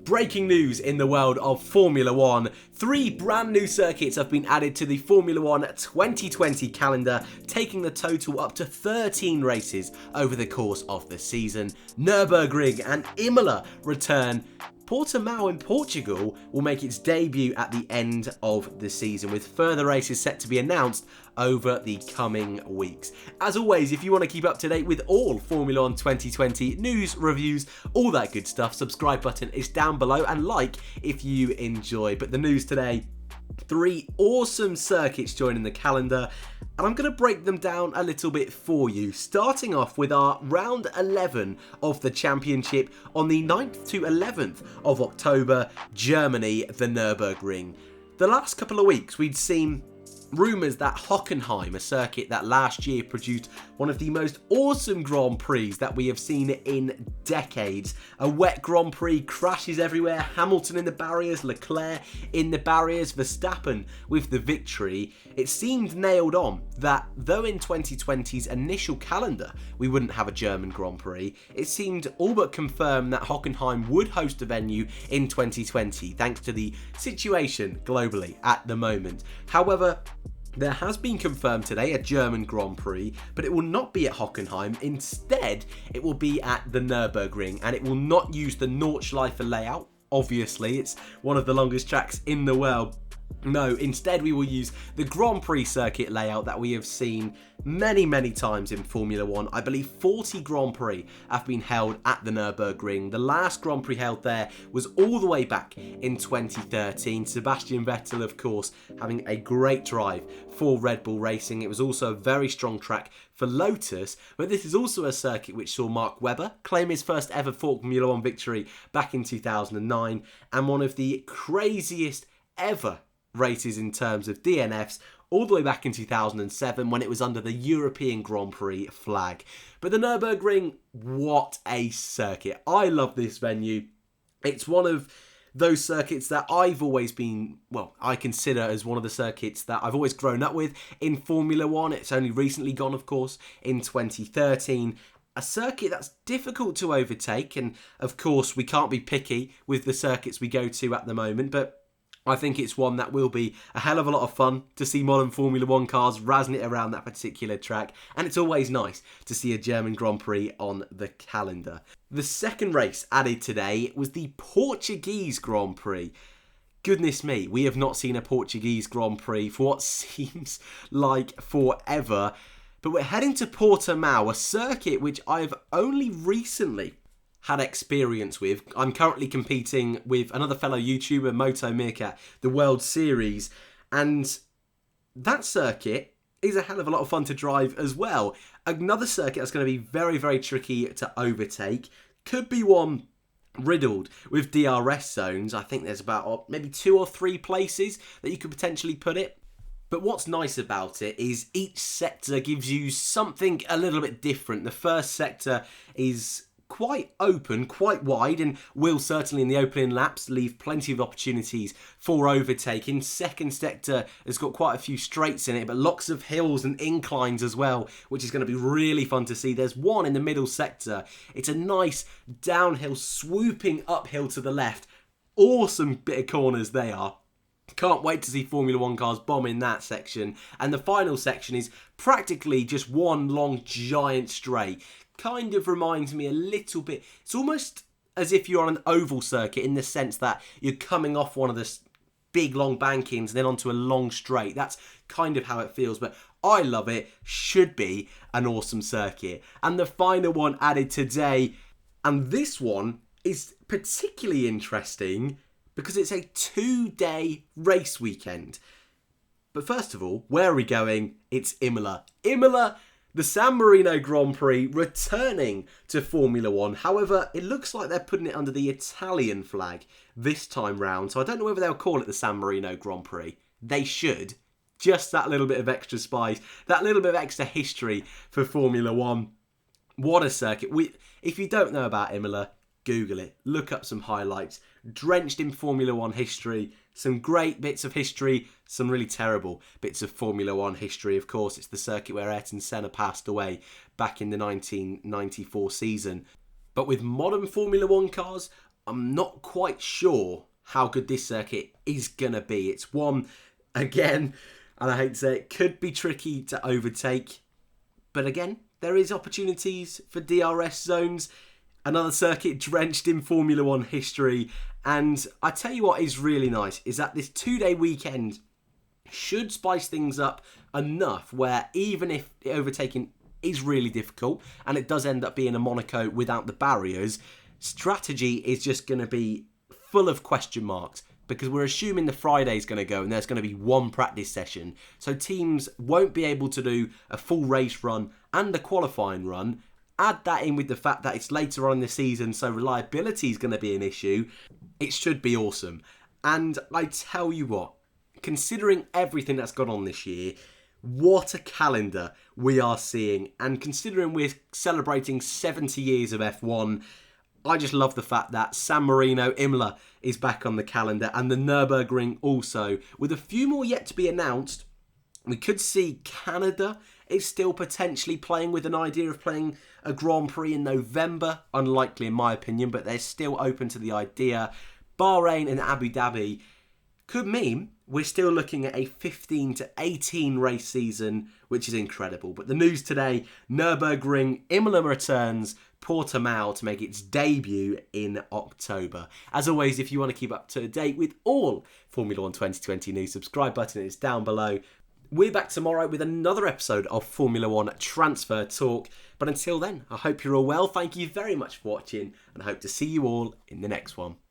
Breaking news in the world of Formula 1. 3 brand new circuits have been added to the Formula 1 2020 calendar, taking the total up to 13 races over the course of the season. Nurburgring and Imola return. Portimao in Portugal will make its debut at the end of the season, with further races set to be announced over the coming weeks. As always, if you want to keep up to date with all Formula 1 2020 news, reviews, all that good stuff, subscribe button is down below and like if you enjoy. But the news today, 3 awesome circuits joining the calendar, and I'm going to break them down a little bit for you, starting off with our round 11 of the championship on the 9th to 11th of October, Germany, the Nurburgring. The last couple of weeks we'd seen rumours that Hockenheim, a circuit that last year produced one of the most awesome Grand Prix that we have seen in decades. A wet Grand Prix, crashes everywhere, Hamilton in the barriers, Leclerc in the barriers, Verstappen with the victory. It seemed nailed on that though in 2020's initial calendar we wouldn't have a German Grand Prix, it seemed all but confirmed that Hockenheim would host a venue in 2020 thanks to the situation globally at the moment. However, there has been confirmed today a German Grand Prix, but it will not be at Hockenheim. Instead, it will be at the Nürburgring, and it will not use the Nordschleife layout. Obviously, it's one of the longest tracks in the world. No, instead we will use the Grand Prix circuit layout that we have seen many times in Formula 1. I believe 40 Grand Prix have been held at the Nürburgring. The last Grand Prix held there was all the way back in 2013. Sebastian Vettel, of course, having a great drive for Red Bull Racing. It was also a very strong track for Lotus, but this is also a circuit which saw Mark Webber claim his first ever Formula 1 victory back in 2009, and one of the craziest ever races in terms of DNFs all the way back in 2007 when it was under the European Grand Prix flag. But the Nürburgring, what a circuit. I love this venue. It's one of those circuits that I've always been, I consider as one of the circuits that I've always grown up with in Formula 1. It's only recently gone, of course, in 2013. A circuit that's difficult to overtake, and of course we can't be picky with the circuits we go to at the moment, but I think it's one that will be a hell of a lot of fun to see modern Formula 1 cars razzing it around that particular track, and it's always nice to see a German Grand Prix on the calendar. The second race added today was the Portuguese Grand Prix. Goodness me, we have not seen a Portuguese Grand Prix for what seems like forever, but we're heading to Portimao, a circuit which I've only recently had experience with. I'm currently competing with another fellow YouTuber, Moto Meerkat, the World Series, and that circuit is a hell of a lot of fun to drive as well. Another circuit that's going to be very tricky to overtake. Could be one riddled with DRS zones. I think there's about maybe 2 or 3 places that you could potentially put it. But what's nice about it is each sector gives you something a little bit different. The first sector is quite open, quite wide, and will certainly in the opening laps leave plenty of opportunities for overtaking. Second sector has got quite a few straights in it, but lots of hills and inclines as well, which is going to be really fun to see. There's one in the middle sector. It's a nice downhill, swooping uphill to the left. Awesome bit of corners they are. Can't wait to see Formula 1 cars bomb in that section. And the final section is practically just one long giant straight. Kind of reminds me a little bit, it's almost as if you're on an oval circuit in the sense that you're coming off one of the big long bankings and then onto a long straight. That's kind of how it feels, but I love it. Should be an awesome circuit. And the final one added today, and this one is particularly interesting because it's a 2-day race weekend. But first of all, where are we going? It's Imola. Imola, the San Marino Grand Prix, returning to Formula 1. However, it looks like they're putting it under the Italian flag this time round. So I don't know whether they'll call it the San Marino Grand Prix. They should. Just that little bit of extra spice, that little bit of extra history for Formula 1. What a circuit. If you don't know about Imola, Google it. Look up some highlights. Drenched in Formula 1 history. Some great bits of history, some really terrible bits of Formula 1 history. Of course, it's the circuit where Ayrton Senna passed away back in the 1994 season. But with modern Formula 1 cars, I'm not quite sure how good this circuit is going to be. It's one, again, and I hate to say it, could be tricky to overtake. But again, there is opportunities for DRS zones. Another circuit drenched in Formula 1 history. And I tell you what is really nice is that this 2-day weekend should spice things up enough where even if overtaking is really difficult and it does end up being a Monaco without the barriers, strategy is just going to be full of question marks because we're assuming the Friday's going to go and there's going to be one practice session. So teams won't be able to do a full race run and a qualifying run. Add that in with the fact that it's later on in the season, so reliability is going to be an issue. It should be awesome. And I tell you what, considering everything that's gone on this year, what a calendar we are seeing. And considering we're celebrating 70 years of F1, I just love the fact that San Marino, Imola is back on the calendar and the Nurburgring also. With a few more yet to be announced, we could see Canada is still potentially playing with an idea of playing a Grand Prix in November. Unlikely in my opinion, but they're still open to the idea. Bahrain and Abu Dhabi could mean we're still looking at a 15 to 18 race season, which is incredible. But the news today, Nurburgring, Imola returns, Portimao to make its debut in October. As always, if you want to keep up to date with all Formula 1 2020 news, subscribe button is down below. We're back tomorrow with another episode of Formula 1 Transfer Talk. But until then, I hope you're all well. Thank you very much for watching and I hope to see you all in the next one.